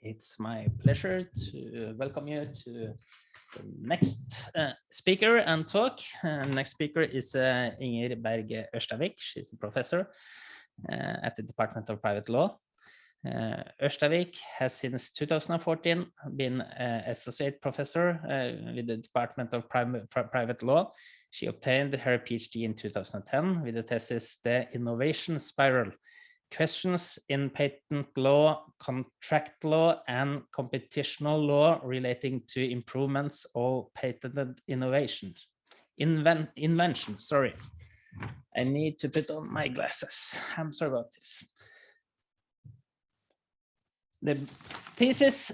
It's my pleasure to welcome you to the next speaker and talk. Next speaker is Berg Ørstavik. She's a professor at the Department of Private Law. Ørstavik has since 2014 been associate professor with the Department of Private Law. She obtained her PhD in 2010 with the thesis The Innovation Spiral: Questions in Patent Law, Contract Law, and Competitional Law relating to improvements or patented inventions. Sorry. I need to put on my glasses. I'm sorry about this. The thesis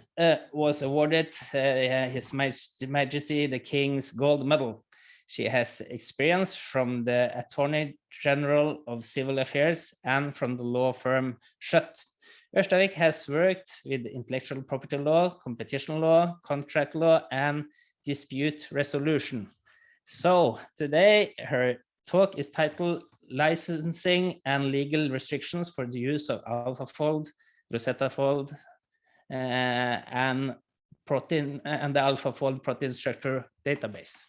was awarded His Majesty the King's Gold Medal. She has experience from the Attorney General of Civil Affairs and from the law firm Schjødt. Ørstavik has worked with intellectual property law, competition law, contract law, and dispute resolution. So today her talk is titled Licensing and Legal Restrictions for the Use of AlphaFold, RoseTTAFold, and the AlphaFold protein structure database.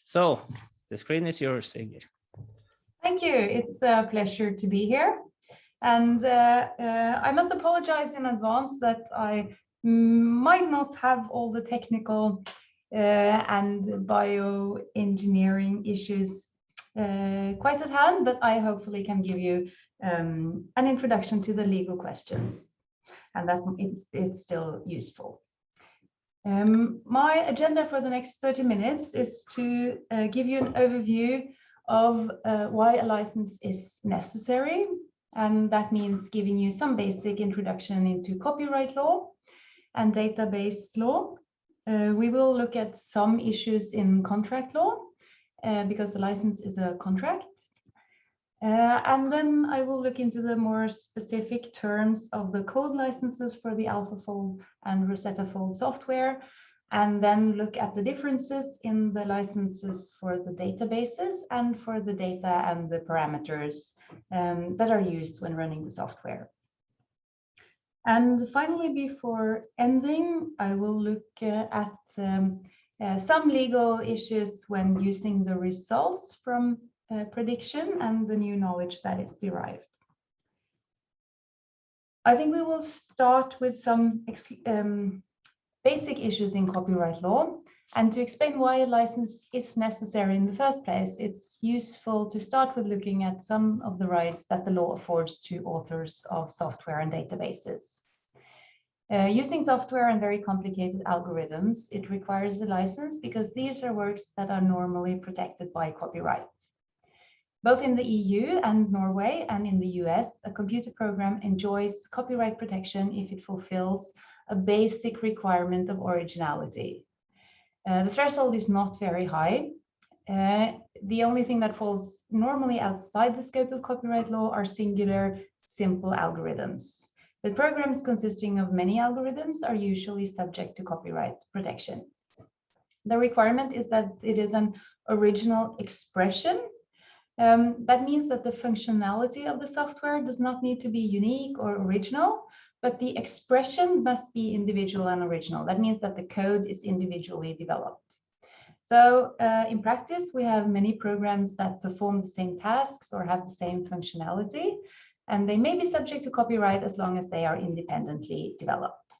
So the screen is yours, Inger. Thank you. It's a pleasure to be here. And I must apologize in advance that I might not have all the technical and bioengineering issues quite at hand, but I hopefully can give you an introduction to the legal questions, and that it's still useful. My agenda for the next 30 minutes is to give you an overview of why a license is necessary, and that means giving you some basic introduction into copyright law and database law. We will look at some issues in contract law because the license is a contract. And then I will look into the more specific terms of the code licenses for the AlphaFold and RoseTTAFold software, and then look at the differences in the licenses for the databases and for the data and the parameters that are used when running the software. And finally, before ending, I will look at some legal issues when using the results from prediction and the new knowledge that is derived. I think we will start with some basic issues in copyright law. And to explain why a license is necessary in the first place, it's useful to start with looking at some of the rights that the law affords to authors of software and databases. Using software and very complicated algorithms, it requires a license because these are works that are normally protected by copyright. Both in the EU and Norway and in the US, a computer program enjoys copyright protection if it fulfills a basic requirement of originality. The threshold is not very high. The only thing that falls normally outside the scope of copyright law are singular, simple algorithms. But programs consisting of many algorithms are usually subject to copyright protection. The requirement is that it is an original expression. That means that the functionality of the software does not need to be unique or original, but the expression must be individual and original. That means that the code is individually developed. So in practice, we have many programs that perform the same tasks or have the same functionality, and they may be subject to copyright as long as they are independently developed.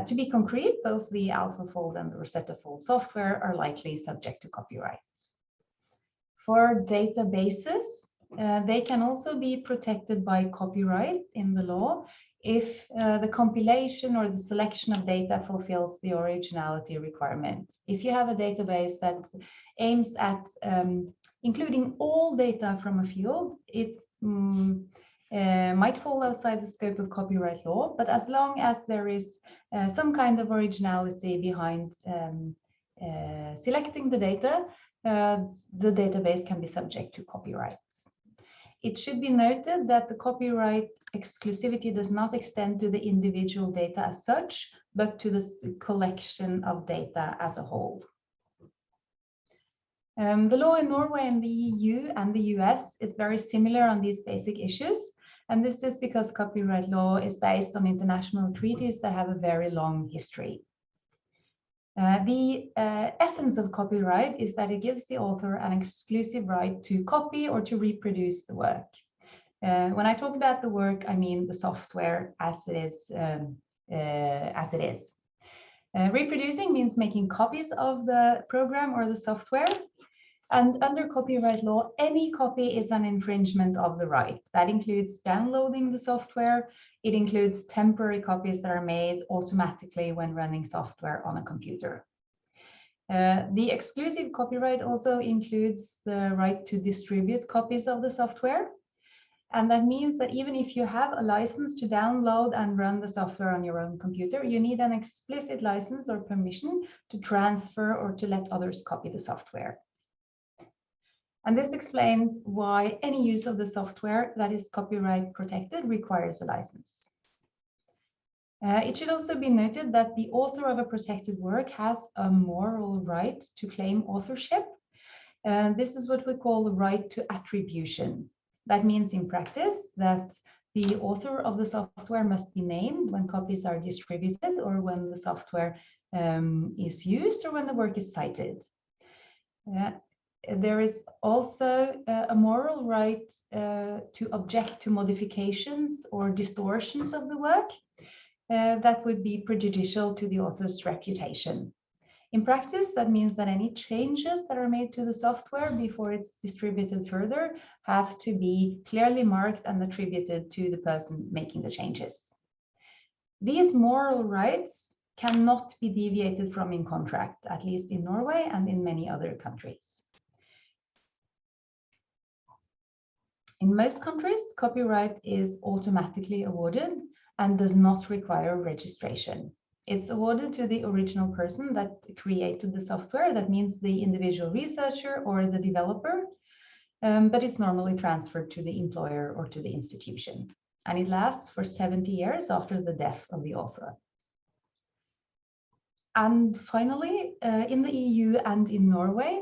To be concrete, both the AlphaFold and the RoseTTAFold software are likely subject to copyright. For databases, they can also be protected by copyright in the law if the compilation or the selection of data fulfills the originality requirement. If you have a database that aims at including all data from a field, it might fall outside the scope of copyright law, but as long as there is some kind of originality behind selecting the data, the database can be subject to copyrights. It should be noted that the copyright exclusivity does not extend to the individual data as such, but to the collection of data as a whole. The law in Norway and the EU and the US is very similar on these basic issues, And this is because copyright law is based on international treaties that have a very long history. The essence of copyright is that it gives the author an exclusive right to copy or to reproduce the work. When I talk about the work, I mean the software as it is. Reproducing means making copies of the program or the software. And under copyright law, any copy is an infringement of the right. That includes downloading the software. It includes temporary copies that are made automatically when running software on a computer. The exclusive copyright also includes the right to distribute copies of the software. And that means that even if you have a license to download and run the software on your own computer, you need an explicit license or permission to transfer or to let others copy the software. And this explains why any use of the software that is copyright protected requires a license. It should also be noted that the author of a protected work has a moral right to claim authorship. This is what we call the right to attribution. That means in practice that the author of the software must be named when copies are distributed or when the software is used or when the work is cited. There is also a moral right to object to modifications or distortions of the work that would be prejudicial to the author's reputation. In practice, that means that any changes that are made to the software before it's distributed further have to be clearly marked and attributed to the person making the changes. These moral rights cannot be deviated from in contract, at least in Norway and in many other countries. In most countries, copyright is automatically awarded and does not require registration. It's awarded to the original person that created the software. That means the individual researcher or the developer, but it's normally transferred to the employer or to the institution. And it lasts for 70 years after the death of the author. And finally, in the EU and in Norway,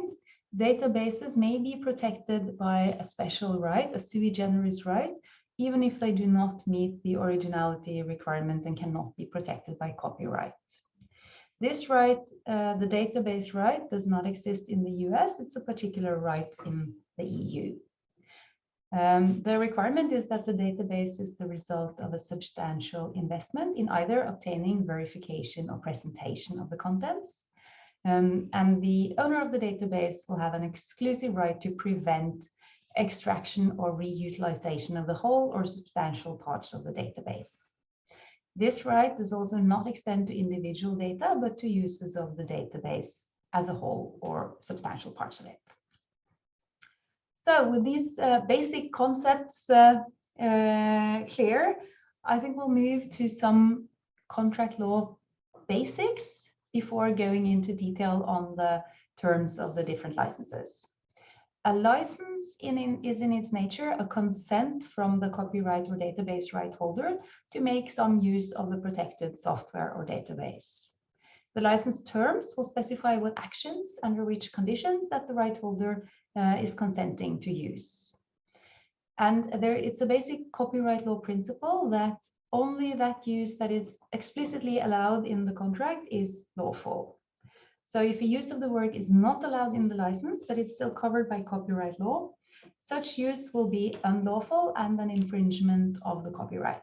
databases may be protected by a special right, a sui generis right, even if they do not meet the originality requirement and cannot be protected by copyright. This right, the database right, does not exist in the US. It's a particular right in the EU. The requirement is that the database is the result of a substantial investment in either obtaining verification or presentation of the contents. And the owner of the database will have an exclusive right to prevent extraction or reutilization of the whole or substantial parts of the database. This right does also not extend to individual data, but to users of the database as a whole or substantial parts of it. So with these basic concepts clear, I think we'll move to some contract law basics before going into detail on the terms of the different licenses. A license is in its nature a consent from the copyright or database right holder to make some use of the protected software or database. The license terms will specify what actions under which conditions that the right holder is consenting to use. And it's a basic copyright law principle that only that use that is explicitly allowed in the contract is lawful. So if a use of the work is not allowed in the license, but it's still covered by copyright law, such use will be unlawful and an infringement of the copyright.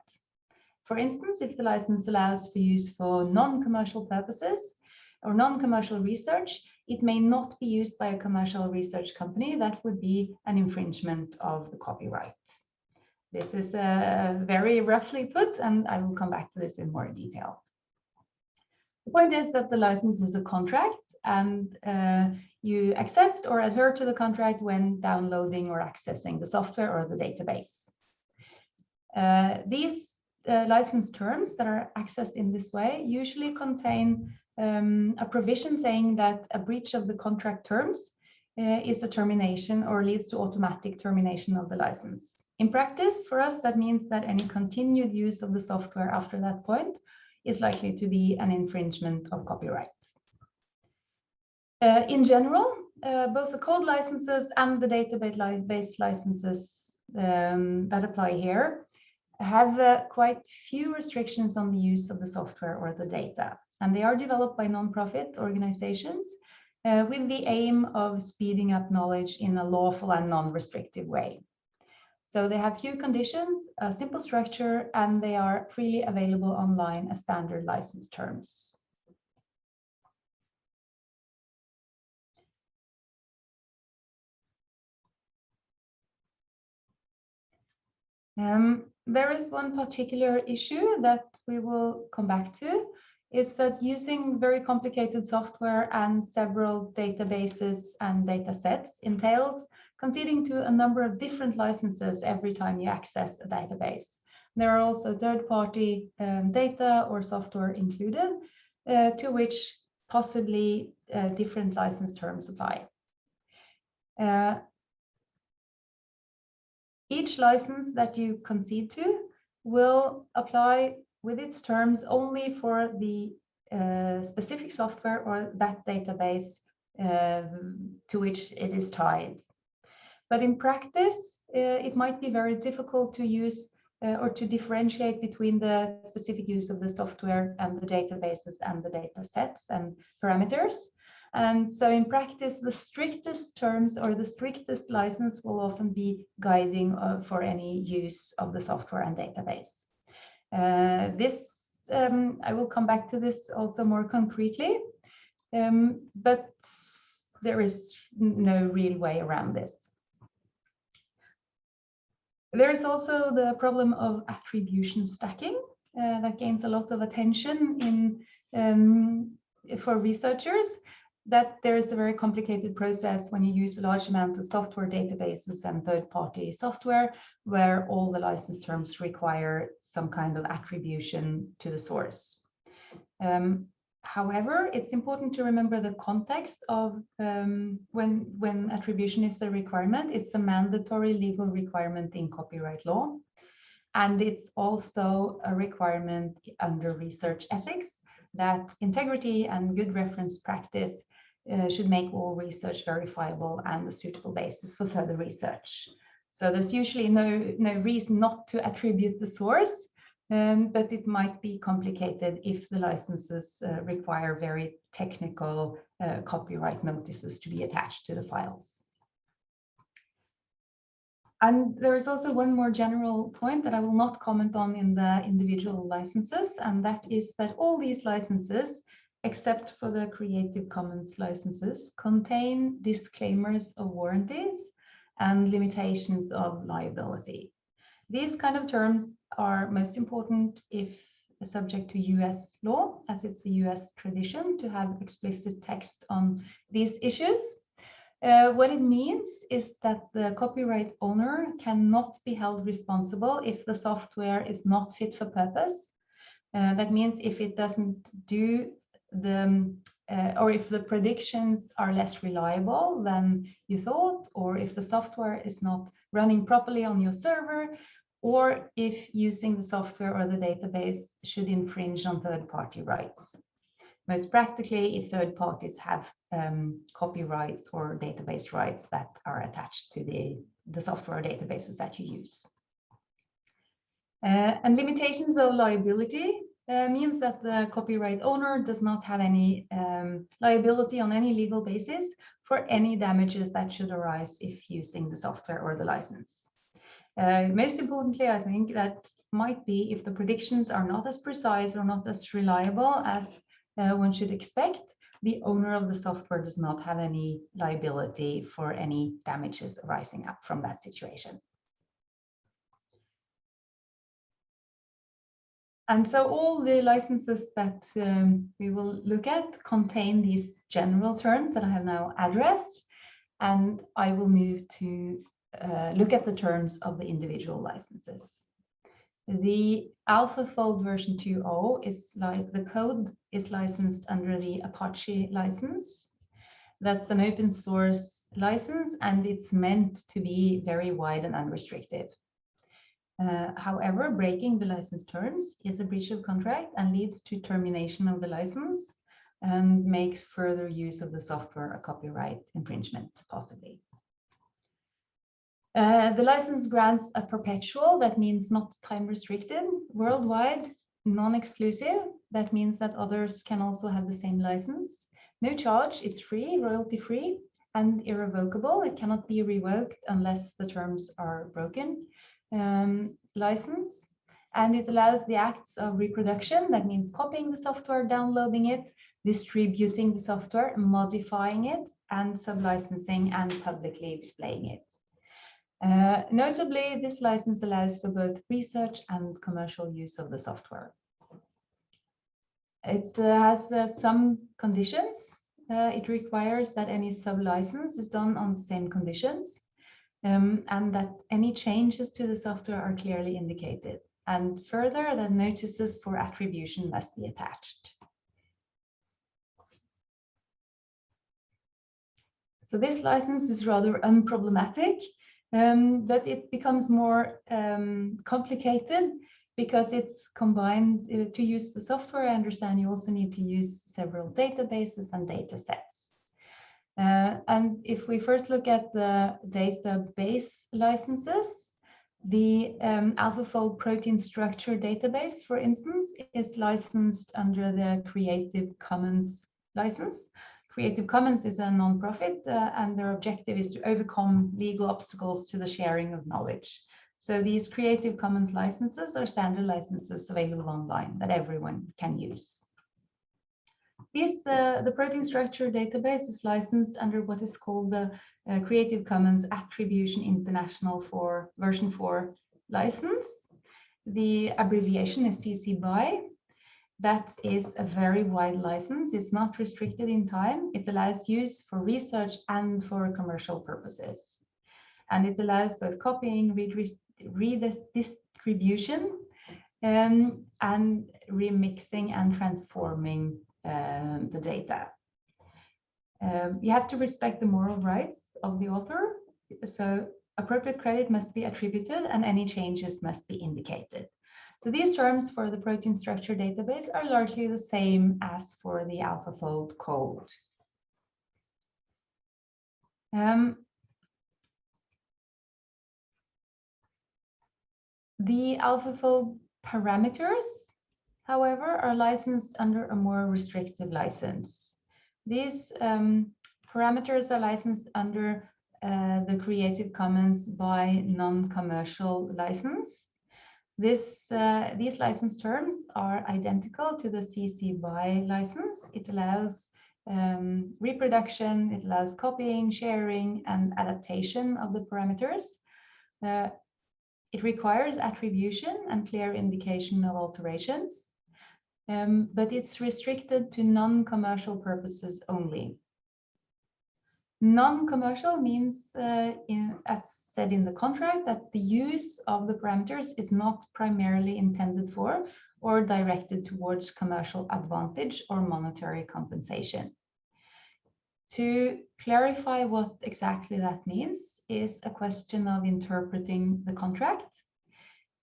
For instance, if the license allows for use for non-commercial purposes or non-commercial research, it may not be used by a commercial research company. That would be an infringement of the copyright. This is very roughly put, and I will come back to this in more detail. The point is that the license is a contract, and you accept or adhere to the contract when downloading or accessing the software or the database. These license terms that are accessed in this way usually contain a provision saying that a breach of the contract terms is a termination or leads to automatic termination of the license. In practice, for us, that means that any continued use of the software after that point is likely to be an infringement of copyright. In general, both the code licenses and the database licenses that apply here have quite few restrictions on the use of the software or the data, and they are developed by non-profit organizations with the aim of speeding up knowledge in a lawful and non-restrictive way. So they have few conditions, a simple structure, and they are freely available online as standard license terms. There is one particular issue that we will come back to, is that using very complicated software and several databases and data sets entails conceding to a number of different licenses every time you access a database. There are also third-party data or software included, to which possibly different license terms apply. Each license that you concede to will apply with its terms only for the specific software or that database to which it is tied. But in practice, it might be very difficult to use or to differentiate between the specific use of the software and the databases and the data sets and parameters. And so in practice, the strictest terms or the strictest license will often be guiding for any use of the software and database. I will come back to this also more concretely, but there is no real way around this. There is also the problem of attribution stacking that gains a lot of attention for researchers, that there is a very complicated process when you use a large amount of software databases and third-party software where all the license terms require some kind of attribution to the source. However, it's important to remember the context of when attribution is a requirement. It's a mandatory legal requirement in copyright law, and it's also a requirement under research ethics that integrity and good reference practice should make all research verifiable and a suitable basis for further research. So there's usually no reason not to attribute the source, but it might be complicated if the licenses require very technical copyright notices to be attached to the files. And there is also one more general point that I will not comment on in the individual licenses, and that is that all these licenses, except for the Creative Commons licenses, contain disclaimers of warranties and limitations of liability. These kind of terms are most important if subject to US law, as it's a US tradition to have explicit text on these issues. What it means is that the copyright owner cannot be held responsible if the software is not fit for purpose. That means if it doesn't do or if the predictions are less reliable than you thought, or if the software is not running properly on your server, or if using the software or the database should infringe on third-party rights. Most practically, if third parties have copyrights or database rights that are attached to the software or databases that you use. And limitations of liability means that the copyright owner does not have any liability on any legal basis for any damages that should arise if using the software or the license. Most importantly, I think that might be if the predictions are not as precise or not as reliable as one should expect, the owner of the software does not have any liability for any damages arising up from that situation. And so all the licenses that we will look at contain these general terms that I have now addressed, and I will move to look at the terms of the individual licenses. The AlphaFold version 2.0 the code is licensed under the Apache license. That's an open source license, and it's meant to be very wide and unrestricted. However, breaking the license terms is a breach of contract and leads to termination of the license and makes further use of the software a copyright infringement, possibly. The license grants a perpetual, that means not time restricted, worldwide, non-exclusive, that means that others can also have the same license. No charge, it's free, royalty free, and irrevocable. It cannot be revoked unless the terms are broken. License, and it allows the acts of reproduction, that means copying the software, downloading it, distributing the software, modifying it, and sublicensing and publicly displaying it. Notably, this license allows for both research and commercial use of the software. It has some conditions. It requires that any sub-license is done on the same conditions, and that any changes to the software are clearly indicated. And further, that notices for attribution must be attached. So this license is rather unproblematic, but it becomes more complicated because it's combined. To use the software, I understand you also need to use several databases and data sets. And if we first look at the database licenses, the AlphaFold protein structure database, for instance, is licensed under the Creative Commons license. Creative Commons is a non-profit, and their objective is to overcome legal obstacles to the sharing of knowledge. So these Creative Commons licenses are standard licenses available online that everyone can use. The protein structure database is licensed under what is called the Creative Commons Attribution International for version 4 license. The abbreviation is CC BY. That is a very wide license. It's not restricted in time. It allows use for research and for commercial purposes. And it allows both copying, redistribution, and remixing and transforming the data. You have to respect the moral rights of the author. So appropriate credit must be attributed and any changes must be indicated. So these terms for the protein structure database are largely the same as for the AlphaFold code. The AlphaFold parameters, however, are licensed under a more restrictive license. These parameters are licensed under the Creative Commons by non-commercial license. These license terms are identical to the CC BY license. It allows reproduction, it allows copying, sharing, and adaptation of the parameters. It requires attribution and clear indication of alterations, but it's restricted to non-commercial purposes only. Non-commercial means, as said in the contract, that the use of the parameters is not primarily intended for or directed towards commercial advantage or monetary compensation. To clarify what exactly that means is a question of interpreting the contract.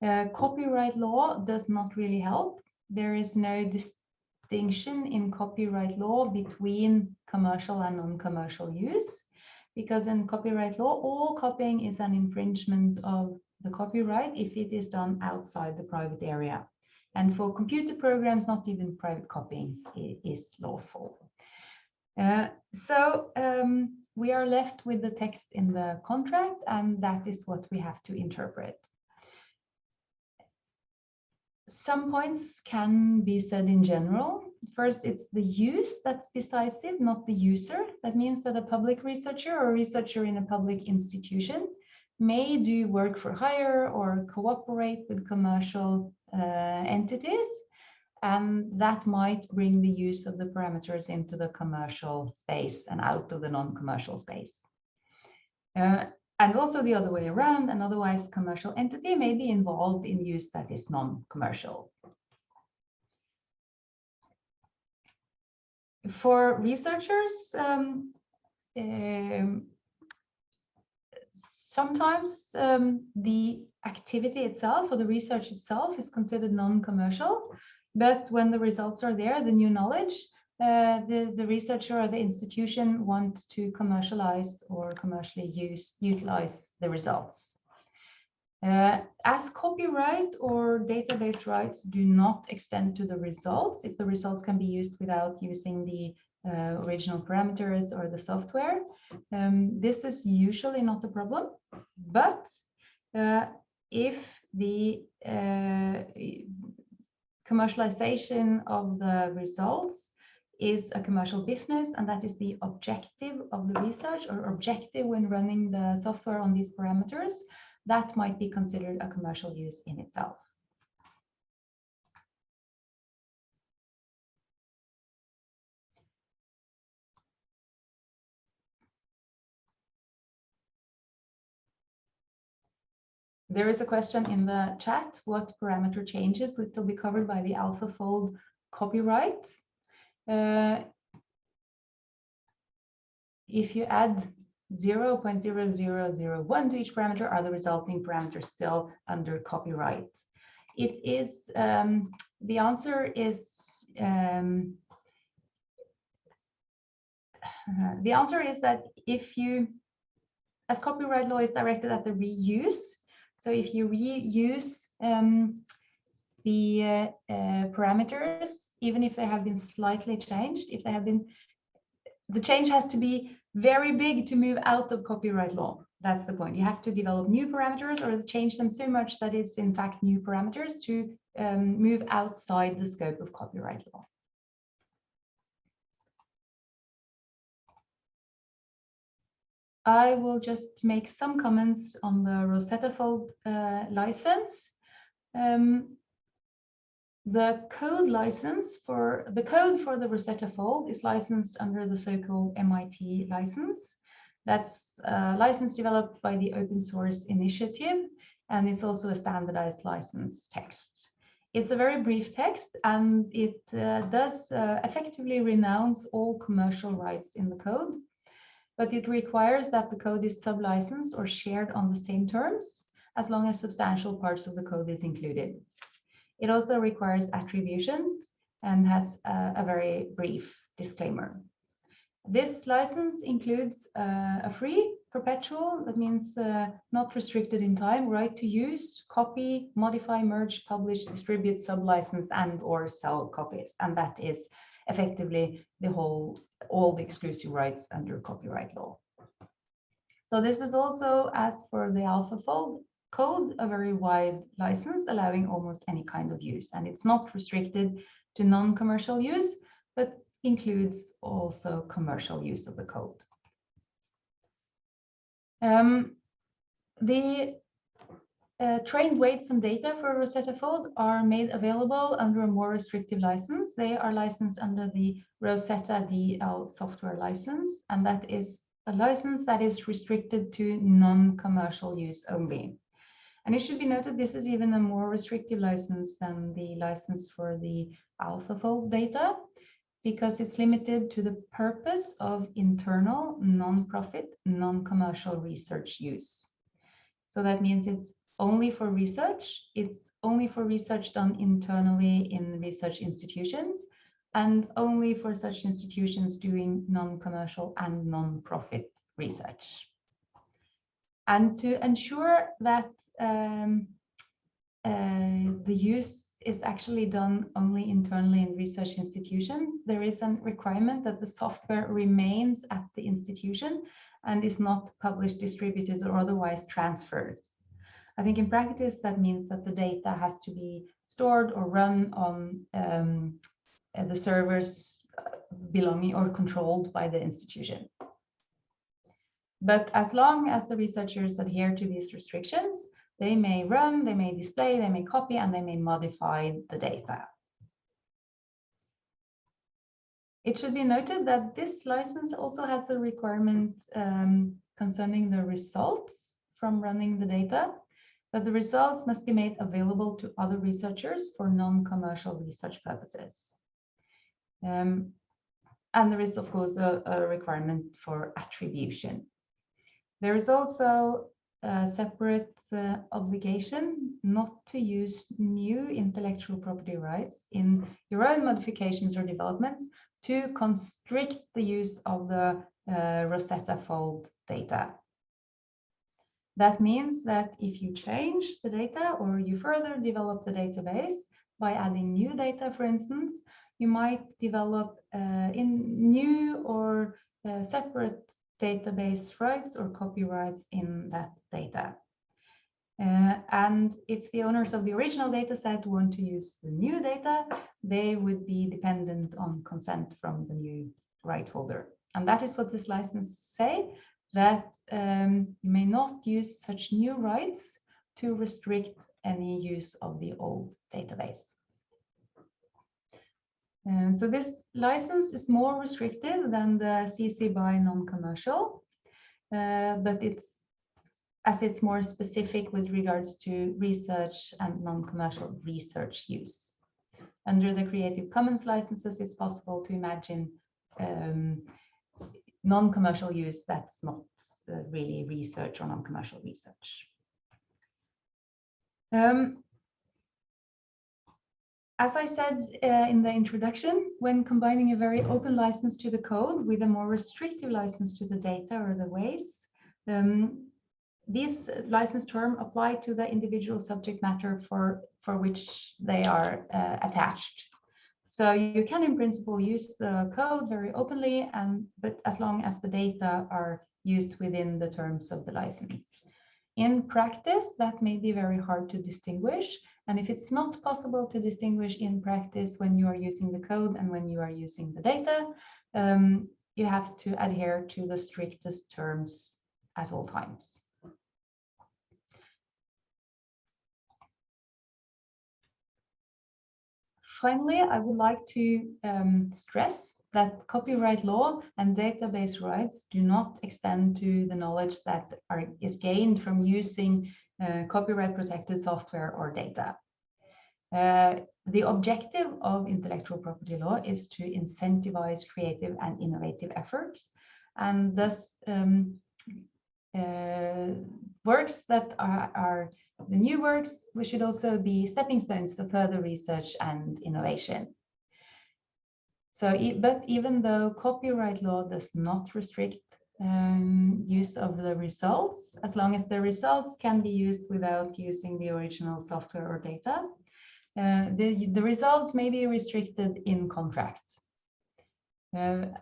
Copyright law does not really help. There is no distinction in copyright law between commercial and non-commercial use, because in copyright law, all copying is an infringement of the copyright if it is done outside the private area. And for computer programs, not even private copying is lawful. So we are left with the text in the contract, and that is what we have to interpret. Some points can be said in general. First, it's the use that's decisive, not the user. That means that a public researcher or a researcher in a public institution may do work for hire or cooperate with commercial entities, and that might bring the use of the parameters into the commercial space and out of the non-commercial space. And also the other way around, an otherwise commercial entity may be involved in use that is non-commercial. For researchers, sometimes the activity itself or the research itself is considered non-commercial, but when the results are there, the new knowledge, the researcher or the institution wants to commercialize or commercially utilize the results. As copyright or database rights do not extend to the results, if the results can be used without using the original parameters or the software, this is usually not a problem. But if the commercialization of the results is a commercial business, and that is the objective of the research or objective when running the software on these parameters, that might be considered a commercial use in itself. There is a question in the chat, what parameter changes will still be covered by the AlphaFold copyright? If you add 0.0001 to each parameter, are the resulting parameters still under copyright? It is, the answer is that if you, as copyright law is directed at the reuse, so if you reuse the parameters, even if they have been slightly changed, if they have been, the change has to be very big to move out of copyright law. That's the point. You have to develop new parameters or change them so much that it's in fact new parameters to move outside the scope of copyright law. I will just make some comments on the RoseTTAFold license. The code license for the RoseTTAFold is licensed under the so-called MIT license. That's a license developed by the open source initiative, and it's also a standardized license text. It's a very brief text, and it does effectively renounce all commercial rights in the code, but it requires that the code is sub-licensed or shared on the same terms, as long as substantial parts of the code is included. It also requires attribution and has a very brief disclaimer. This license includes a free, perpetual, that means not restricted in time, right to use, copy, modify, merge, publish, distribute, sub-license, and or sell copies. And that is effectively all the exclusive rights under copyright law. So this is also, as for the AlphaFold code, a very wide license allowing almost any kind of use, and it's not restricted to non-commercial use, but includes also commercial use of the code. The trained weights and data for RoseTTAFold are made available under a more restrictive license. They are licensed under the RoseTTADL software license, and that is a license that is restricted to non-commercial use only. And it should be noted, this is even a more restrictive license than the license for the AlphaFold data, because it's limited to the purpose of internal, non-profit, non-commercial research use. So that means it's only for research. It's only for research done internally in research institutions, and only for such institutions doing non-commercial and non-profit research. And to ensure that the use is actually done only internally in research institutions, there is a requirement that the software remains at the institution and is not published, distributed, or otherwise transferred. I think in practice, that means that the data has to be stored or run on the servers belonging or controlled by the institution. But as long as the researchers adhere to these restrictions, they may run, they may display, they may copy, and they may modify the data. It should be noted that this license also has a requirement concerning the results from running the data, but the results must be made available to other researchers for non-commercial research purposes. And there is, of course, a requirement for attribution. There is also a separate obligation not to use new intellectual property rights in your own modifications or developments to constrict the use of the RoseTTAFold data. That means that if you change the data or you further develop the database by adding new data, for instance, you might develop in new or separate database rights or copyrights in that data. And if the owners of the original data set want to use the new data, they would be dependent on consent from the new right holder. And that is what this license say, that you may not use such new rights to restrict any use of the old database. And so this license is more restrictive than the CC BY non-commercial, but it's more specific with regards to research and non-commercial research use. Under the Creative Commons licenses, it's possible to imagine non-commercial use that's not really research or non-commercial research. As I said in the introduction, when combining a very open license to the code with a more restrictive license to the data or the weights, these license terms apply to the individual subject matter for which they are attached. So you can in principle use the code very openly, but as long as the data are used within the terms of the license. In practice, that may be very hard to distinguish. And if it's not possible to distinguish in practice when you are using the code and when you are using the data, you have to adhere to the strictest terms at all times. Finally, I would like to stress that copyright law and database rights do not extend to the knowledge that is gained from using copyright protected software or data. The objective of intellectual property law is to incentivize creative and innovative efforts, and thus works that are the new works, we should also be stepping stones for further research and innovation. So, but even though copyright law does not restrict use of the results, as long as the results can be used without using the original software or data, the results may be restricted in contract.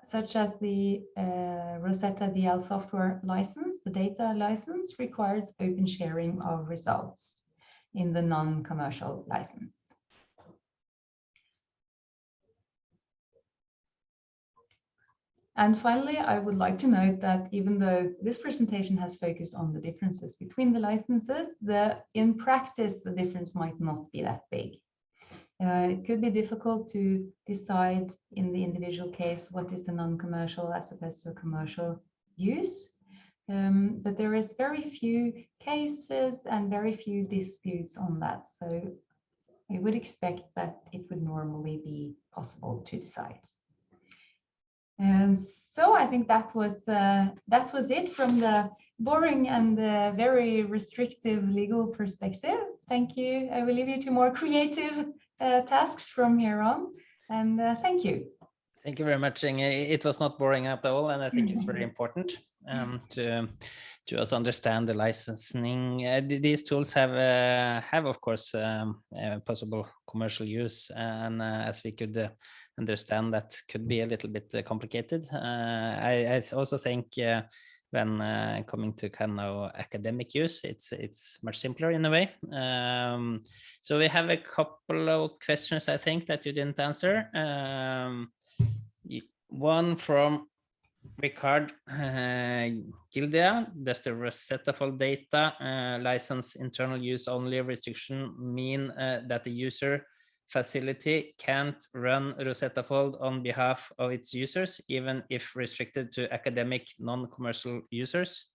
Such as the RoseTTAFold software license, the data license requires open sharing of results in the non-commercial license. And finally, I would like to note that even though this presentation has focused on the differences between the licenses, in practice, the difference might not be that big. It could be difficult to decide in the individual case what is a non-commercial as opposed to a commercial use. But there is very few cases and very few disputes on that. So I would expect that it would normally be possible to decide. And so I think that was it from the boring and very restrictive legal perspective. Thank you. I will leave you to more creative tasks from here on, and thank you. Thank you very much, Inge. It was not boring at all, and I think it's very important to also understand the licensing. These tools have of course possible commercial use, and as we could understand, that could be a little bit complicated. I also think when coming to kind of academic use, it's much simpler in a way. So we have a couple of questions, I think, that you didn't answer. One from Ricard Gildea: does the RoseTTAFold data license internal use only restriction mean that the user facility can't run RoseTTAFold on behalf of its users, even if restricted to academic non-commercial users?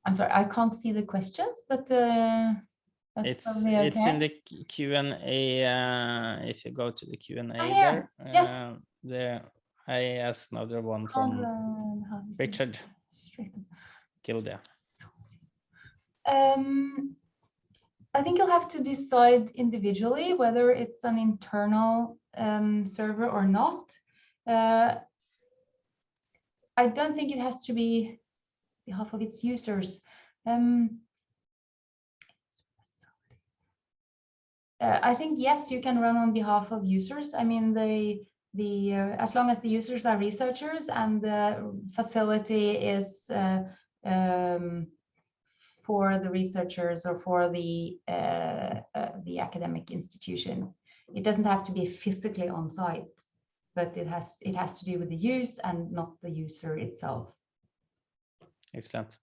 I'm sorry, I can't see the questions, but That's probably okay. It's in the Q&A. If you go to the Q&A there, yes. there I asked another one from Richard Gilda. I think you'll have to decide individually whether it's an internal server or not. I don't think it has to be on behalf of its users. I think, yes, you can run on behalf of users. I mean, as long as the users are researchers and the facility is for the researchers or for the academic institution. It doesn't have to be physically on site, but it has to do with the use and not the user itself. Excellent.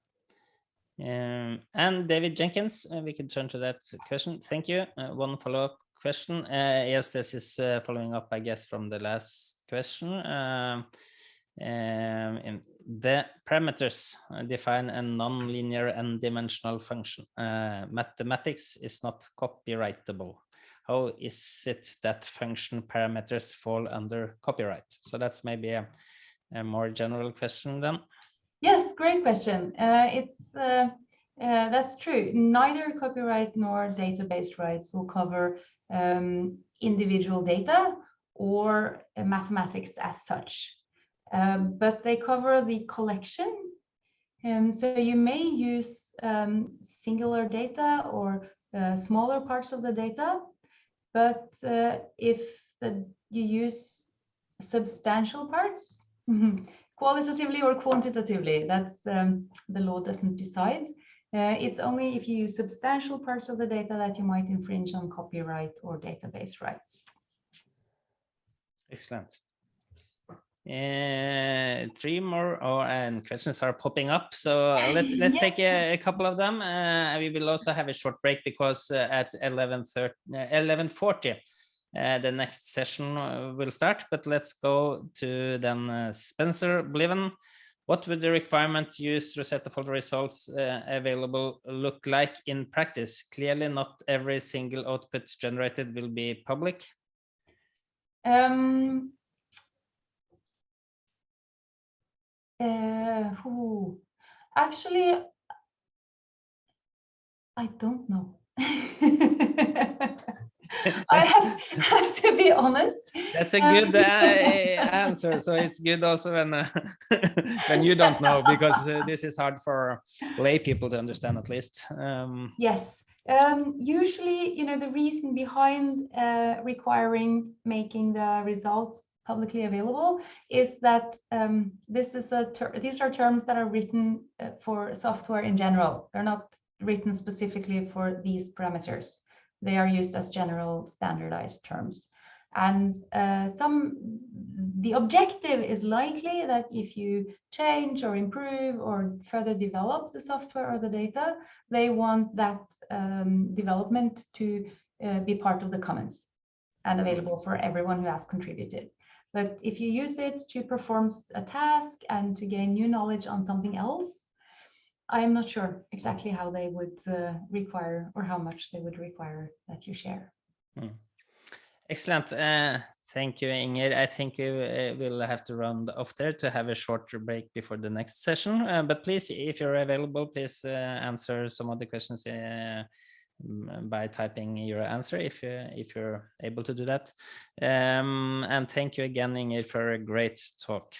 And David Jenkins, we can turn to that question. Thank you. One follow-up question. Yes, this is following up, I guess, from the last question. In the parameters define a non-linear n-dimensional function. Mathematics is not copyrightable. How is it that function parameters fall under copyright? So that's maybe a more general question then. Yes, great question. That's true. Neither copyright nor database rights will cover individual data or mathematics as such, but they cover the collection. So you may use singular data or smaller parts of the data, but if you use substantial parts, qualitatively or quantitatively, that's the law doesn't decide. It's only if you use substantial parts of the data that you might infringe on copyright or database rights. Excellent. 3 more and questions are popping up, so let's take a couple of them. We will also have a short break because at 11:40 the next session will start, but let's go to then Spencer Bliven. What would the requirement to use RoseTTAFold results available look like in practice? Clearly not every single output generated will be public. Actually, I don't know. I have to be honest. That's a good answer. So it's good also when you don't know, because this is hard for lay people to understand at least. Yes. Usually, the reason behind requiring making the results publicly available is that these are terms that are written for software in general. They're not written specifically for these parameters. They are used as general standardized terms. And the objective is likely that if you change or improve or further develop the software or the data, they want that development to be part of the commons and available for everyone who has contributed. But if you use it to perform a task and to gain new knowledge on something else, I am not sure exactly how they would require or how much they would require that you share. Excellent. Thank you, Inger. I think we will have to round off there to have a shorter break before the next session. But please, if you're available, please answer some of the questions by typing your answer if you're able to do that. And thank you again, Inger, for a great talk.